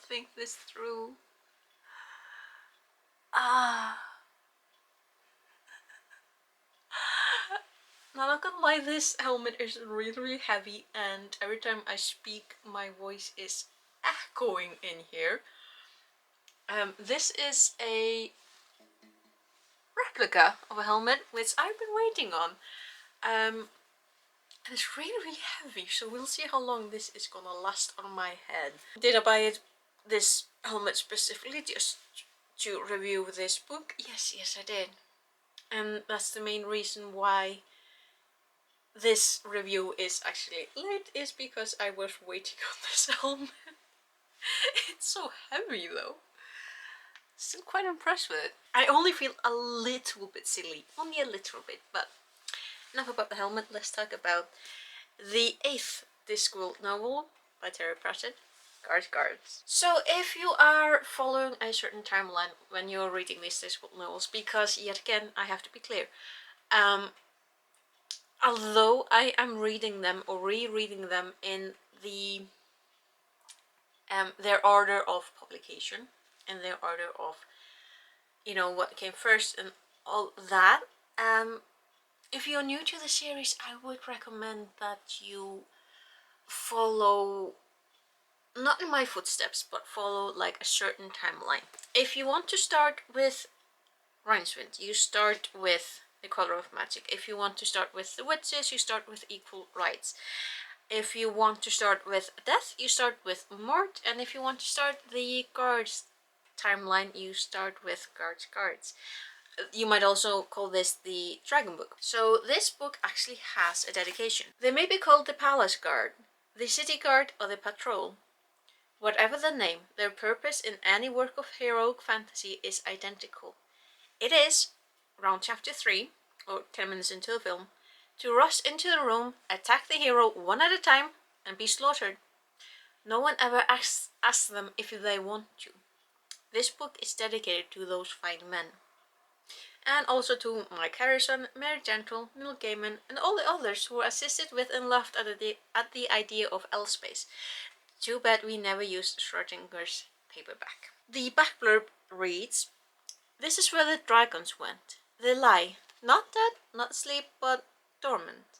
think this through. Ah. Now, not gonna lie, this helmet is really heavy, and every time I speak, my voice is echoing in here. This is a replica of a helmet which I've been waiting on. And it's really heavy, so we'll see how long this is gonna last on my head. Did I buy this helmet specifically just to review this book? Yes I did. And that's the main reason why this review is actually late, is because I was waiting on this helmet. It's so heavy though. Still quite impressed with it. I only feel a little bit silly, only a little bit, but enough about the helmet. Let's talk about the 8th Discworld novel by Terry Pratchett, Guards. So if you are following a certain timeline when you're reading these Discworld novels, because yet again, I have to be clear, although I am reading them or rereading them in the their order of publication, and their order of, you know, what came first and all that, if you're new to the series, I would recommend that you follow, not in my footsteps, but follow like a certain timeline. If you want to start with Rincewind, you start with The Color of Magic. If you want to start with The Witches, you start with Equal Rights. If you want to start with Death, you start with Mort. And if you want to start the Guards timeline, you start with Guards. You might also call this the Dragon Book. So this book actually has a dedication. They may be called the Palace Guard, the City Guard, or the Patrol. Whatever the name, their purpose in any work of heroic fantasy is identical. It is, around chapter 3, or 10 minutes into the film, to rush into the room, attack the hero one at a time, and be slaughtered. No one ever asks them if they want to. This book is dedicated to those fine men. And also to Mike Harrison, Mary Gentle, Neil Gaiman, and all the others who assisted with and laughed at the idea of L-Space. Too bad we never used Schrodinger's paperback. The back blurb reads, "This is where the dragons went. They lie, not dead, not asleep, but dormant.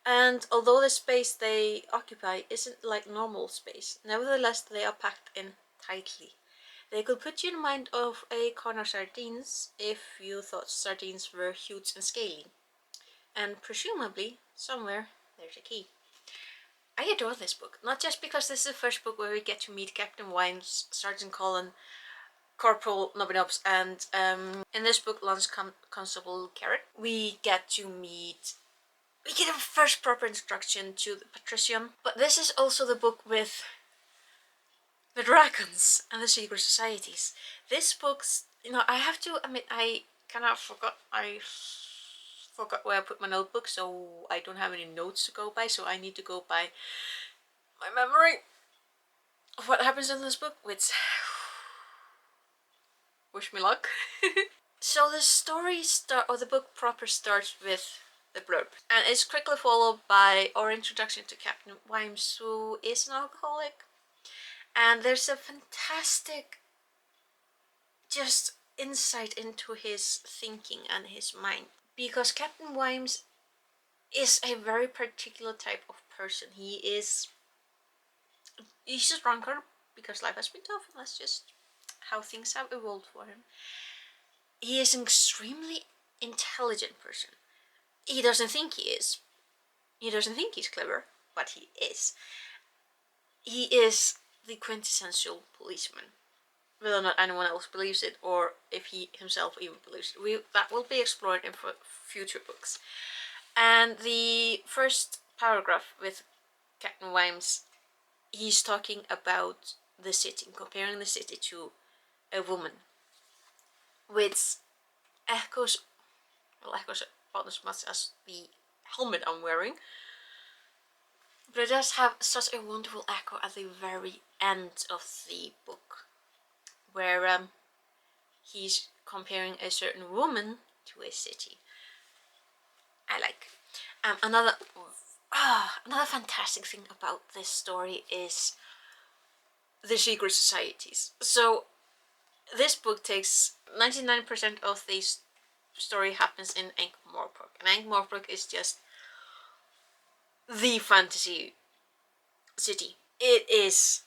And although the space they occupy isn't like normal space, nevertheless they are packed in tightly. They could put you in mind of a can of sardines if you thought sardines were huge and scaly. And presumably, somewhere, there's a key." I adore this book, not just because this is the first book where we get to meet Captain Vimes, Sergeant Colin, Corporal Nobbs, and in this book, Lance-Constable Carrot. We get a first proper introduction to the Patrician, but this is also the book with the dragons and the secret societies. This book's, you know, I have to admit, I kind of forgot where I put my notebook, so I don't have any notes to go by, so I need to go by my memory of what happens in this book, which, wish me luck. So the story the book proper starts with the blurb, and it's quickly followed by our introduction to Captain Vimes, who is an alcoholic, and there's a fantastic just insight into his thinking and his mind, because Captain Vimes is a very particular type of person. He's a drunkard because life has been tough, and that's just how things have evolved for him. He is an extremely intelligent person. He doesn't think he is. He doesn't think he's clever, but he is. He is the quintessential policeman. Whether or not anyone else believes it, or if he himself even believes it, that will be explored in future books. And the first paragraph with Captain Vimes, he's talking about the city, comparing the city to a woman, which echoes about as much as the helmet I'm wearing, but it does have such a wonderful echo at the very end of the book, where he's comparing a certain woman to a city. I like. Another fantastic thing about this story is the secret societies. So this book takes 99% of the story happens in Ankh-Morpork, and Ankh-Morpork is just the fantasy city. It is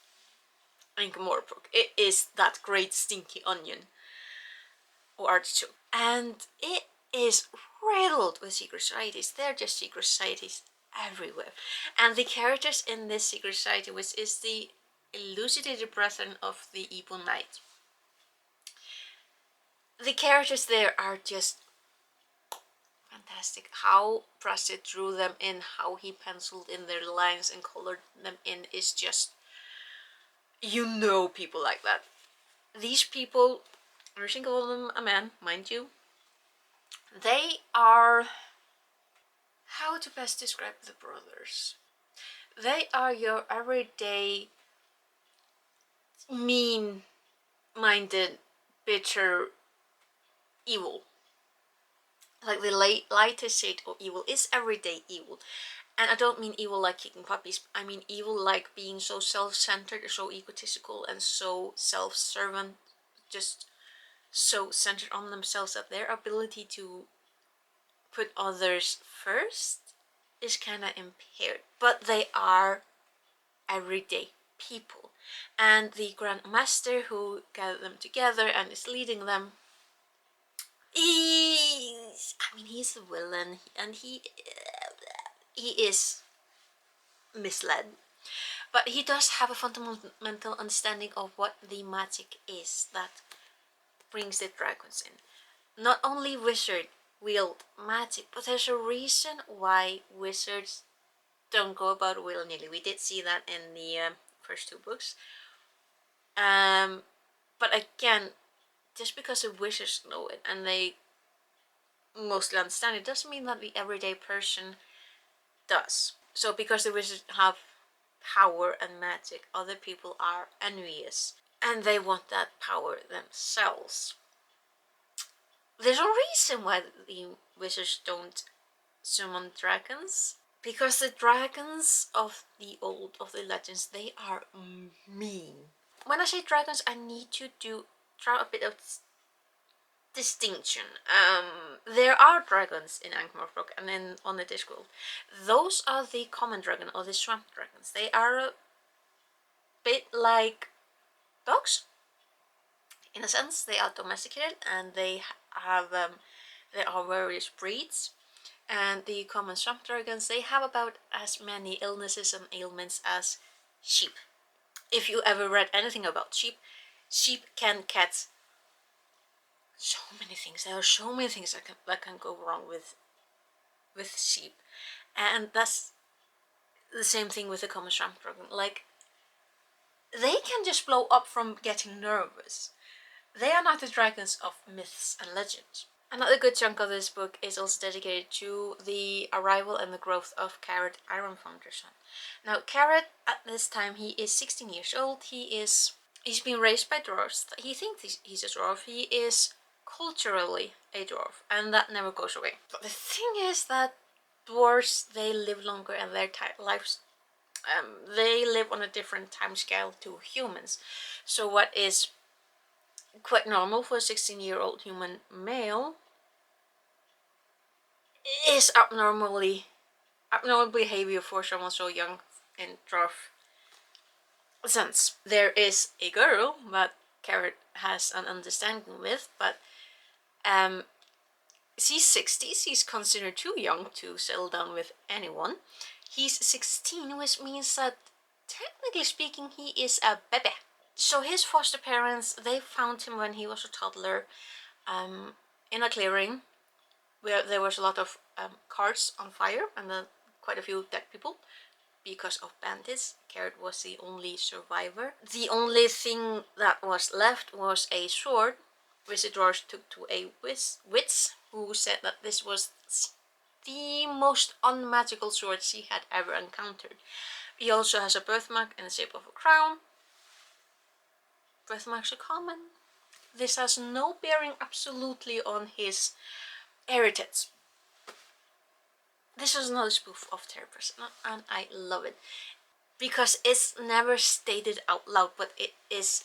Ankh-Morpork. It is that great stinky onion or artichoke, and it is riddled with secret societies. They're just secret societies everywhere, and the characters in this secret society, which is the elucidated brethren of the Evil Knight, the characters there are just fantastic. How Pratchett drew them in, how he penciled in their lines and colored them in is just, people like that. These people, every single one of them a man, mind you, they are, how to best describe the brothers? They are your everyday mean-minded, bitter evil. Like the lightest shade of evil is everyday evil. And I don't mean evil like kicking puppies, I mean evil like being so self-centered, so egotistical, and so self-servant, just so centered on themselves that their ability to put others first is kind of impaired. But they are everyday people. And the Grand Master who gathered them together and is leading them, he's a villain, and he is misled, but he does have a fundamental understanding of what the magic is that brings the dragons in. Not only wizards wield magic, but there's a reason why wizards don't go about willy-nilly. We did see that in the first two books. But again, just because the wizards know it and they mostly understand it doesn't mean that the everyday person does. So because the wizards have power and magic, other people are envious and they want that power themselves. There's a reason why the wizards don't summon dragons, because the dragons of the legends, they are mean. When I say dragons, I need to draw a bit of distinction. There are dragons in Ankh-Morpork and on the Discworld. Those are the common dragon or the swamp dragons. They are a bit like dogs. In a sense, they are domesticated and they have there are various breeds. And the common swamp dragons, they have about as many illnesses and ailments as sheep. If you ever read anything about sheep, sheep can catch so many things. There are so many things that can go wrong with sheep, and that's the same thing with the common swamp dragon. Like, they can just blow up from getting nervous. They are not the dragons of myths and legends. Another good chunk of this book is also dedicated to the arrival and the growth of Carrot Ironfoundersson. Now, Carrot, at this time, he is 16 years old. He's been raised by dwarves. He thinks he's a dwarf. He is culturally a dwarf, and that never goes away. But the thing is that dwarves, they live longer, and their lives, they live on a different time scale to humans. So what is quite normal for a 16-year-old human male is abnormal behavior for someone so young in dwarf sense. There is a girl that Carrot has an understanding with, but she's 60, she's considered too young to settle down with anyone. He's 16, which means that, technically speaking, he is a bebe. So his foster parents, they found him when he was a toddler in a clearing where there was a lot of carts on fire and quite a few dead people because of bandits. Carrot was the only survivor. The only thing that was left was a sword, which the dwarves took to a witch, who said that this was the most unmagical sword she had ever encountered. He also has a birthmark in the shape of a crown. Birthmarks are common. This has no bearing absolutely on his heritage. This is another spoof of Terror Person, and I love it. because it's never stated out loud, but it is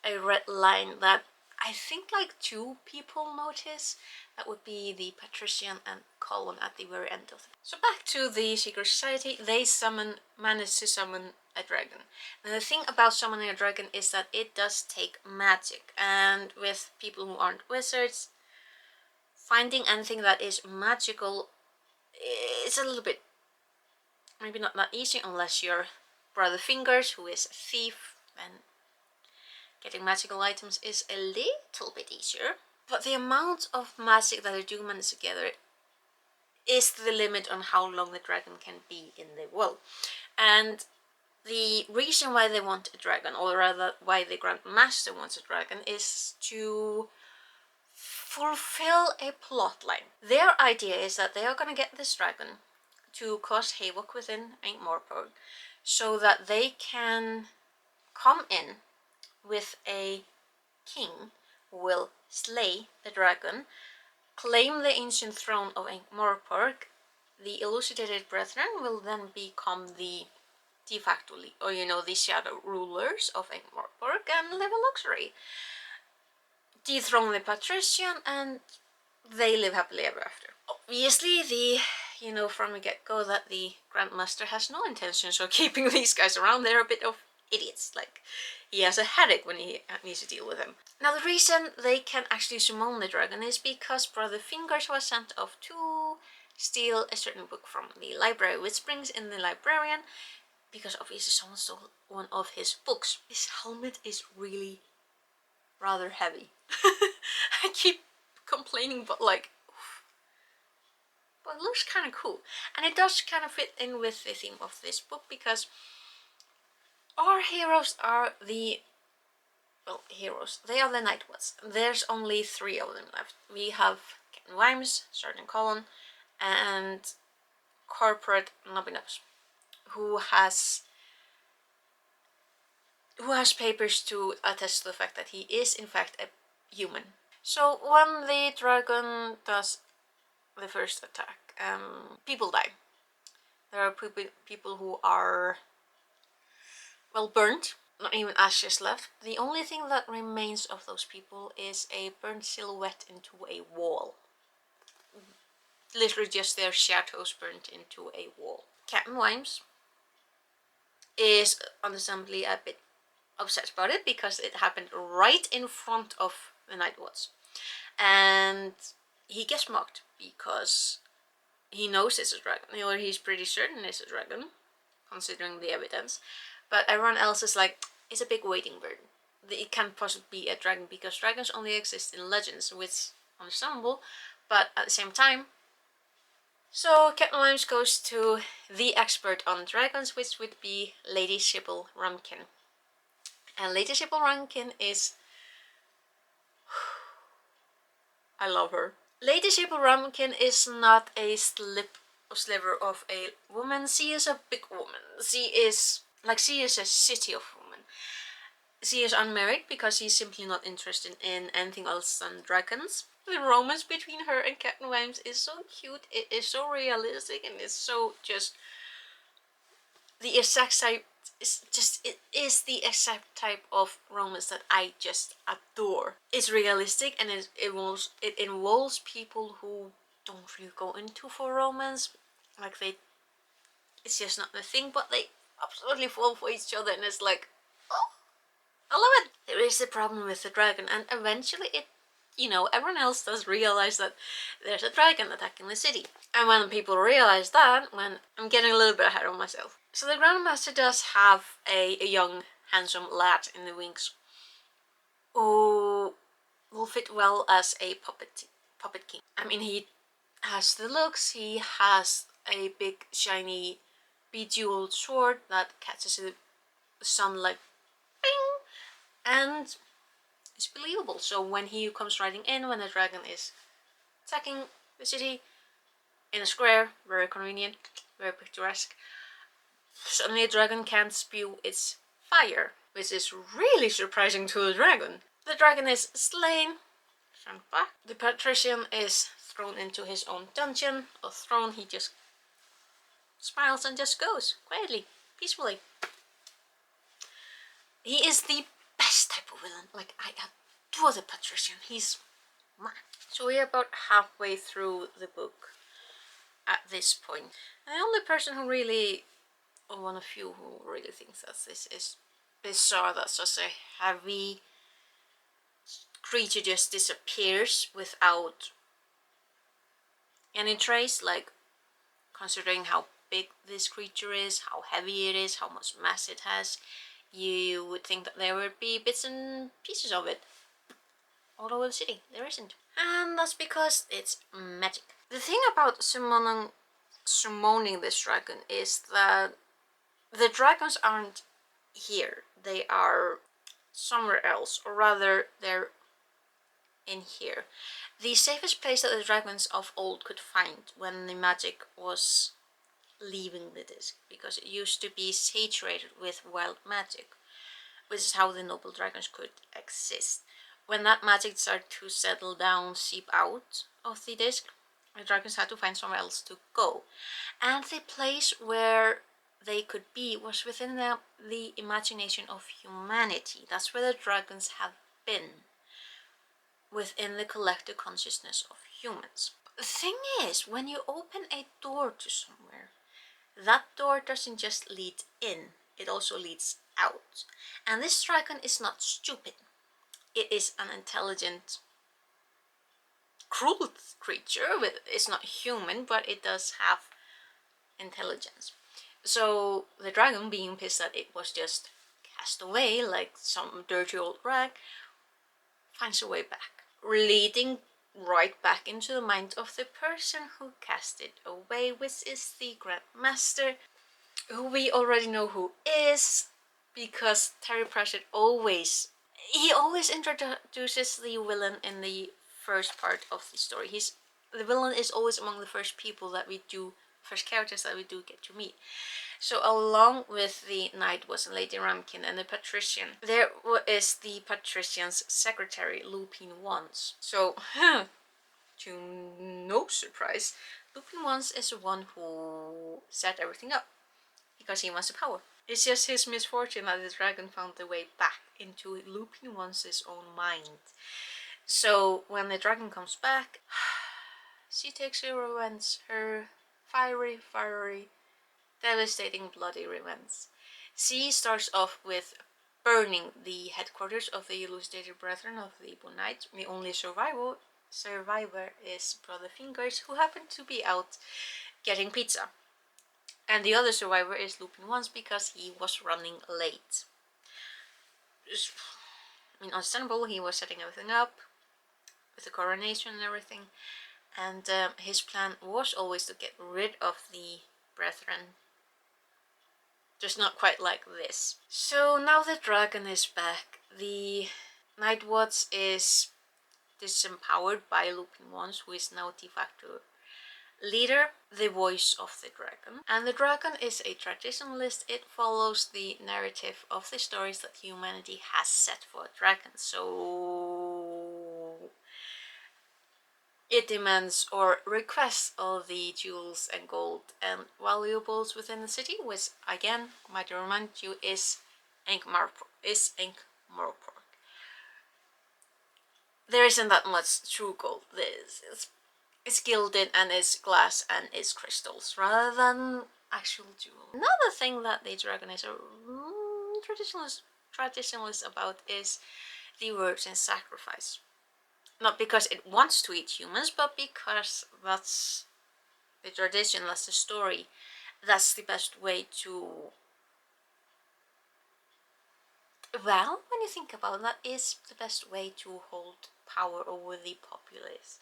a red line that I think like 2 people notice. That would be the patrician and Colin at the very end of it. So back to the secret society, they manage to summon a dragon. And the thing about summoning a dragon is that it does take magic, and with people who aren't wizards, finding anything that is magical is a little bit, maybe not that easy unless you're Brother Fingers, who is a thief, and getting magical items is a little bit easier. But the amount of magic that they do manage to gather is the limit on how long the dragon can be in the world. And the reason why they want a dragon, or rather why the Grand Master wants a dragon, is to fulfill a plot line. Their idea is that they are going to get this dragon to cause havoc within Ankh-Morpork so that they can come in with a king who will slay the dragon, claim the ancient throne of Ankh-Morpork. The elucidated brethren will then become the de facto, or the shadow rulers of Ankh-Morpork and live in luxury. Dethrone the patrician, and they live happily ever after. Obviously, from the get-go that the Grandmaster has no intentions of keeping these guys around. They're a bit of idiots. Like, he has a headache when he needs to deal with them. Now, the reason they can actually summon the dragon is because Brother Fingers was sent off to steal a certain book from the library, which brings in the librarian, because obviously someone stole one of his books. His helmet is really rather heavy. I keep complaining, but like, but it looks kind of cool, and it does kind of fit in with the theme of this book, because our heroes are the heroes. They are the Nightwatch. There's only 3 of them left. We have Captain Vimes, Sergeant Colin, and Corporate Nobbs, who has papers to attest to the fact that he is in fact a human. So when the dragon does the first attack, people die. There are people who are, well, burnt, not even ashes left. The only thing that remains of those people is a burnt silhouette into a wall. Literally just their shadows burnt into a wall. Captain Vimes is understandably a bit upset about it, because it happened right in front of the Nightwatch. And he gets mocked because he knows it's a dragon, or he's pretty certain it's a dragon, considering the evidence. But everyone else is like, it's a big wading bird. It can't possibly be a dragon, because dragons only exist in legends, which is understandable, but at the same time. So Captain Vimes goes to the expert on dragons, which would be Lady Sybil Rumkin. And Lady Sybil Rumkin is... I love her. Lady Sybil Rumkin is not a sliver of a woman. She is a big woman. She is a city of women. She is unmarried because she's simply not interested in anything else than dragons. The romance between her and Captain Vimes is so cute. It is so realistic, and it's so just the exact type. It is the exact type of romance that I just adore. It's realistic, and it involves people who don't really go into for romance. Like, it's just not the thing, but they absolutely fall for each other, and it's like, oh, I love it. There is a problem with the dragon, and eventually everyone else does realize that there's a dragon attacking the city. And when people realize that, I'm getting a little bit ahead of myself. So the Grandmaster does have a young, handsome lad in the wings who will fit well as a puppet king. I mean, he has the looks, he has a big, shiny, bejeweled sword that catches the sun like bing, and it's believable. So when he comes riding in, when the dragon is attacking the city in a square, very convenient, very picturesque, suddenly a dragon can't spew its fire, which is really surprising to the dragon. The dragon is slain, sent back. The patrician is thrown into his own dungeon or throne. He just smiles and just goes quietly, peacefully. He is the best type of villain. Like, I adore the patrician. He's... So we're about halfway through the book at this point. And the only person who really, or one of you who really thinks that this is bizarre, that's just a heavy creature just disappears without any trace, like, considering how big this creature is, how heavy it is, how much mass it has, you would think that there would be bits and pieces of it all over the city. There isn't. And that's because it's magic. The thing about summoning this dragon is that the dragons aren't here. They are somewhere else, or rather, they're in here. The safest place that the dragons of old could find when the magic was leaving the disc, because it used to be saturated with wild magic, which is how the noble dragons could exist. When that magic started to settle down, seep out of the disc, the dragons had to find somewhere else to go. And the place where they could be was within the imagination of humanity. That's where the dragons have been, within the collective consciousness of humans. The thing is, when you open a door to somewhere, that door doesn't just lead in, it also leads out. And this dragon is not stupid. It is an intelligent, cruel creature. It's not human, but it does have intelligence. So the dragon, being pissed that it was just cast away like some dirty old rag, finds a way back, leading right back into the mind of the person who cast it away, which is the Grandmaster, who we already know who is, because Terry Pratchett always introduces the villain in the first part of the story. The villain is always among the first characters that we do get to meet. So along with the Knight was Lady Ramkin and the Patrician, there is the Patrician's secretary, Lupin Once. So, to no surprise, Lupin Once is the one who set everything up, because he wants the power. It's just his misfortune that the dragon found the way back into Lupin Once's own mind. So when the dragon comes back, she takes her revenge, her fiery, devastating, bloody revenge. She starts off with burning the headquarters of the elucidated brethren of the Ebon Knight. The only survivor is Brother Fingers, who happened to be out getting pizza. And the other survivor is Lupin Once, because he was running late. Understandable, he was setting everything up with the coronation and everything. And his plan was always to get rid of the brethren. Just not quite like this. So now the dragon is back. The Night Watch is disempowered by Lupin Once, who is now de facto leader, the voice of the dragon. And the dragon is a traditionalist. It follows the narrative of the stories that humanity has set for dragons. So it demands or requests all the jewels and gold and valuables within the city, which again, might remind you, is Ankh-Morpork. There isn't that much true gold. It's gilded and it's glass and it's crystals rather than actual jewel. Another thing that the dragon is a traditionalist about is the virgin sacrifice. Not because it wants to eat humans, but because that's the tradition, that's the story. That's the best way to... Well, when you think about that, is the best way to hold power over the populace.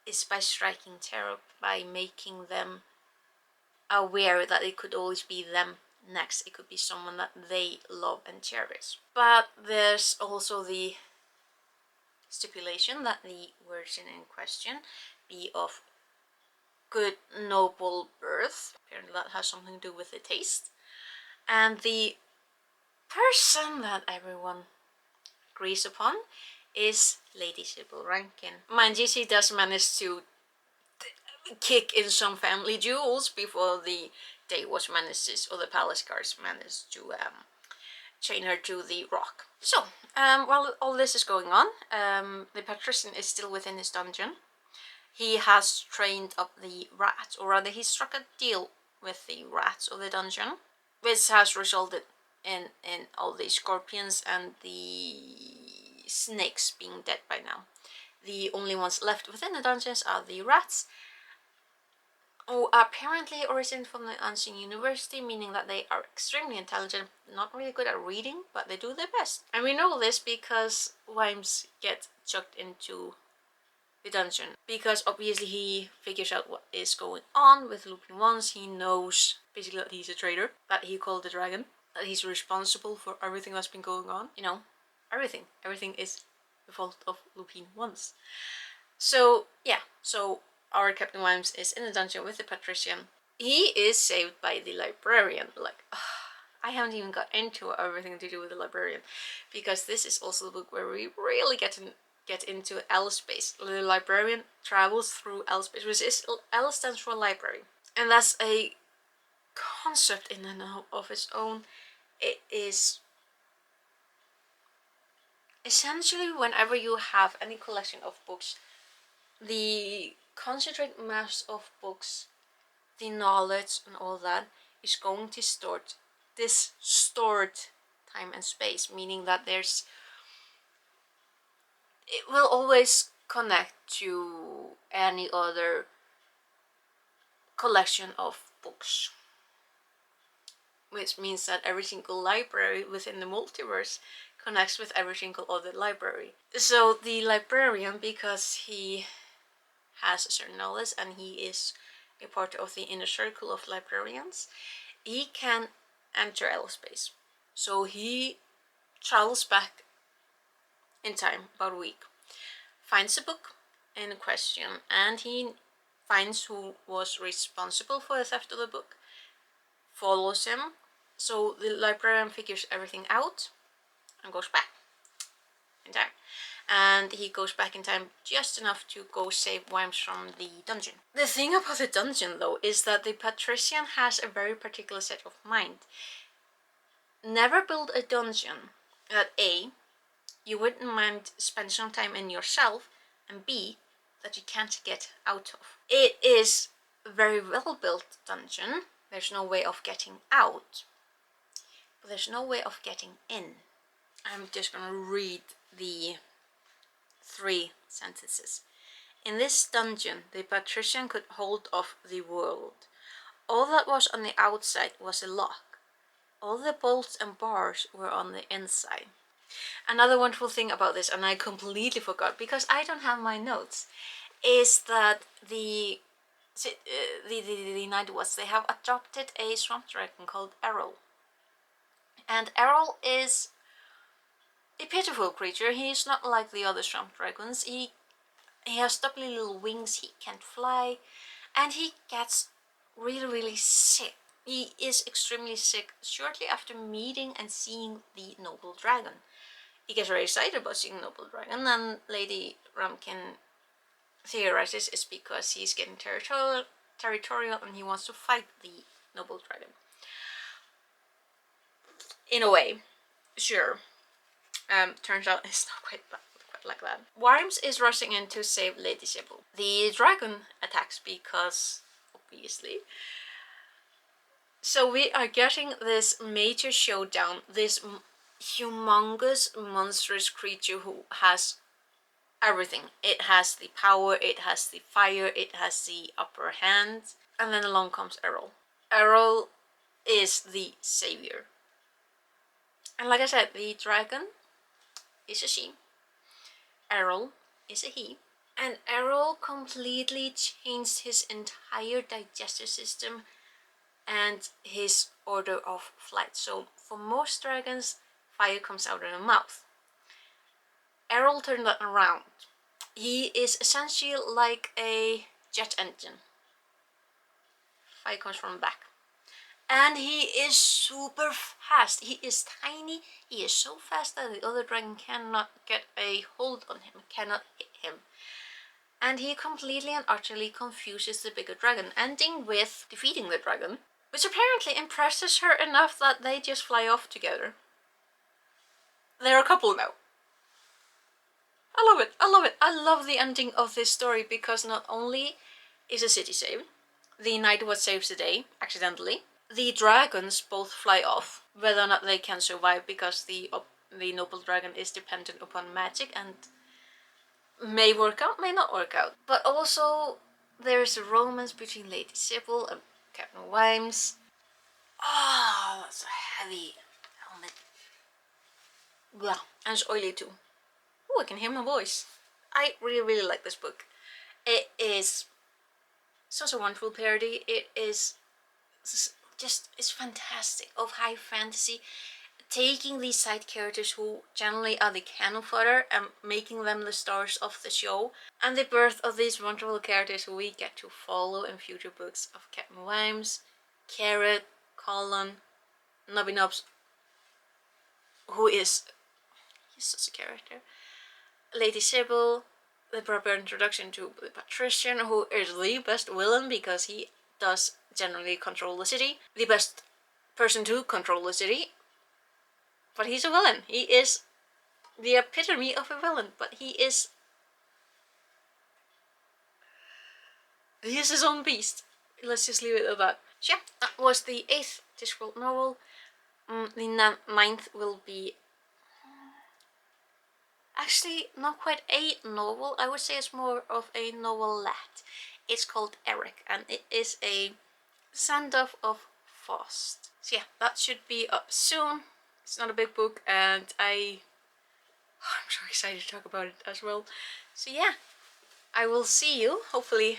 Is by striking terror, by making them aware that it could always be them next. It could be someone that they love and cherish. But there's also the stipulation that the virgin in question be of good, noble birth. Apparently that has something to do with the taste. And the person that everyone agrees upon is Lady Sybil Rankin. Mind you, she does manage to kick in some family jewels before the Daywatch manages, or the Palace Guards manage chain her to the rock. So, while all this is going on, the patrician is still within his dungeon. He has trained up the rats, or rather he struck a deal with the rats of the dungeon, which has resulted in all the scorpions and the snakes being dead by now. The only ones left within the dungeons are the rats, who apparently originate from the Ancient University, meaning that they are extremely intelligent, not really good at reading, but they do their best. And we know this because Vimes gets chucked into the dungeon, because obviously he figures out what is going on with Lupin once. He knows basically that he's a traitor, that he called the dragon, that he's responsible for everything that's been going on. You know, everything is the fault of Lupin once. So yeah, so our Captain Vimes is in the dungeon with the patrician. He is saved by the librarian. Like, I haven't even got into everything to do with the librarian, because this is also the book where we really get into L space. The librarian travels through L space, which is, L stands for library, and that's a concept in and of its own. It is essentially whenever you have any collection of books, the concentrate mass of books, the knowledge and all that is going to distort time and space, meaning that it will always connect to any other collection of books, which means that every single library within the multiverse connects with every single other library. So the librarian, because he has a certain knowledge and he is a part of the inner circle of librarians, he can enter L space. So he travels back in time about a week, finds a book in question, and he finds who was responsible for the theft of the book, follows him. So the librarian figures everything out and goes back in time. And he goes back in time just enough to go save Vimes from the dungeon. The thing about the dungeon, though, is that the patrician has a very particular set of mind. Never build a dungeon that A, you wouldn't mind spend some time in yourself, and B, that you can't get out of. It is a very well built dungeon. There's no way of getting out, but there's no way of getting in. I'm just gonna read the 3 sentences. In this dungeon, the patrician could hold of the world. All that was on the outside was a lock. All the bolts and bars were on the inside. Another wonderful thing about this, and I completely forgot because I don't have my notes, is that the Night Watch, they have adopted a swamp dragon called Errol. And Errol is a pitiful creature. He is not like the other swamp dragons. He has stubbly little wings, he can't fly, and he gets really sick. He is extremely sick shortly after meeting and seeing the noble dragon. He gets very excited about seeing noble dragon, and Lady Rumkin theorizes it's because he's getting territorial and he wants to fight the noble dragon. In a way, sure. Turns out it's not quite like that. Vimes is rushing in to save Lady Sybil. The dragon attacks because, obviously. So we are getting this major showdown, this humongous, monstrous creature who has everything. It has the power, it has the fire, it has the upper hand. And then along comes Errol. Errol is the savior. And like I said, the dragon is a she. Errol is a he. And Errol completely changed his entire digestive system and his order of flight. So for most dragons, fire comes out of the mouth. Errol turned that around. He is essentially like a jet engine. Fire comes from the back. And he is super fast. He is tiny. He is so fast that the other dragon cannot get a hold on him, cannot hit him. And he completely and utterly confuses the bigger dragon, ending with defeating the dragon, which apparently impresses her enough that they just fly off together. they're a couple now. I love it, I love it. I love the ending of this story because not only is a city saved, the knight was saved today, accidentally. The dragons both fly off, whether or not they can survive because the noble dragon is dependent upon magic and may work out, may not work out. But also, there's a romance between Lady Sybil and Captain Vimes. Oh, that's a heavy helmet. Yeah, and it's oily too. Oh, I can hear my voice. I really, really like this book. It is such a wonderful parody. It is just, it's fantastic of high fantasy, taking these side characters who generally are the cannon fodder and making them the stars of the show, and the birth of these wonderful characters who we get to follow in future books of Captain Vimes, Carrot, Colin, Nobbs, who is, he's such a character, Lady Sybil, the proper introduction to the Patrician, who is the best villain because he does generally control the city, the best person to control the city, but he's a villain. He is the epitome of a villain, but he is his own beast. Let's just leave it at that. So yeah, that was the 8th Discworld novel. The 9th will be actually not quite a novel. I would say it's more of a novelette. It's called Eric, and it is a send-off of Faust. So yeah, that should be up soon. It's not a big book, and I'm so excited to talk about it as well. So yeah, I will see you, hopefully,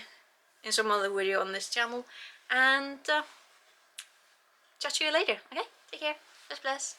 in some other video on this channel, and chat to you later, okay? Take care, bless bless.